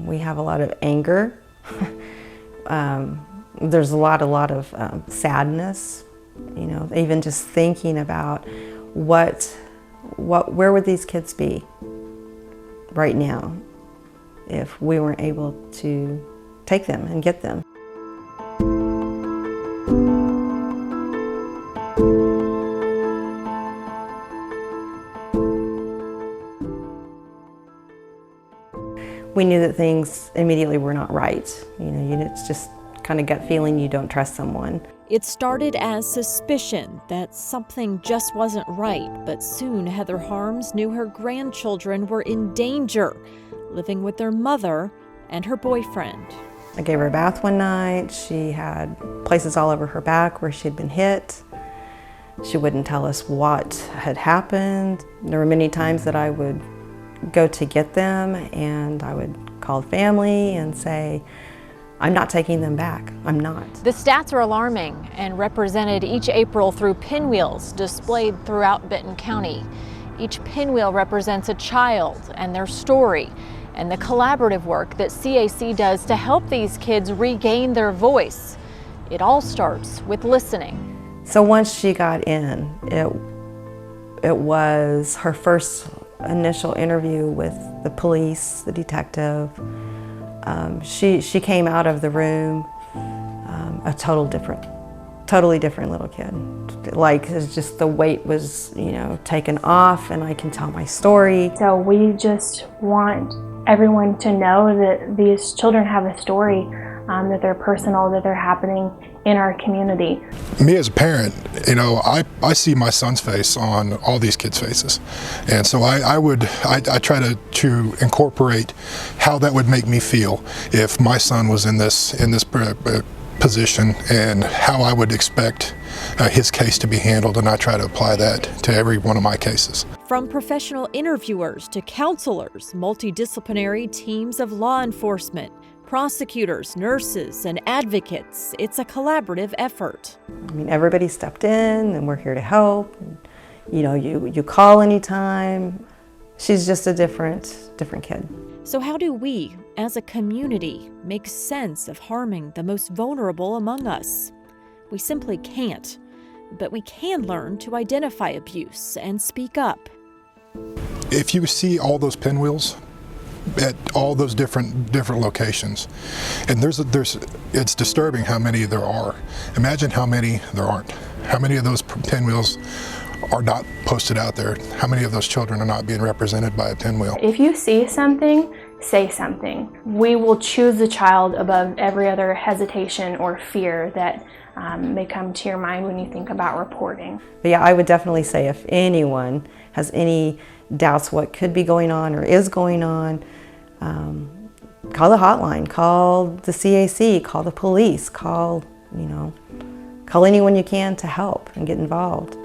We have a lot of anger. There's a lot of sadness, you know, even just thinking about where would these kids be right now if we weren't able to take them and get them. We knew that things immediately were not right. You know, it's just kind of gut feeling you don't trust someone. It started as suspicion that something just wasn't right, but soon Heather Harms knew her grandchildren were in danger, living with their mother and her boyfriend. I gave her a bath one night. She had places all over her back where she'd been hit. She wouldn't tell us what had happened. There were many times that I would go to get them and I would call family and say, I'm not taking them back. I'm not. The stats are alarming and represented each April through pinwheels displayed throughout Benton County. Each pinwheel represents a child and their story and the collaborative work that CAC does to help these kids regain their voice. It all starts with listening. So once she got in, it was her first initial interview with the police, the detective. She came out of the room a totally different little kid. Like, it's just the weight was, you know, taken off, and I can tell my story. So we just want everyone to know that these children have a story, that they're personal, that they're happening in our community. Me as a parent, you know, I see my son's face on all these kids' faces. And so I try to incorporate how that would make me feel if my son was in this position and how I would expect his case to be handled, and I try to apply that to every one of my cases. From professional interviewers to counselors, multidisciplinary teams of law enforcement, prosecutors, nurses, and advocates, it's a collaborative effort. I mean, everybody stepped in and we're here to help. And, you know, you call anytime. She's just a different kid. So how do we, as a community, make sense of harming the most vulnerable among us? We simply can't, but we can learn to identify abuse and speak up. If you see all those pinwheels at all those different locations, and it's disturbing how many there are. Imagine how many there aren't. How many of those pinwheels are not posted out there? How many of those children are not being represented by a pinwheel? If you see something, say something. We will choose the child above every other hesitation or fear that may come to your mind when you think about reporting. But yeah, I would definitely say if anyone has any doubts what could be going on or is going on, call the hotline, call the CAC, call the police, call anyone you can to help and get involved.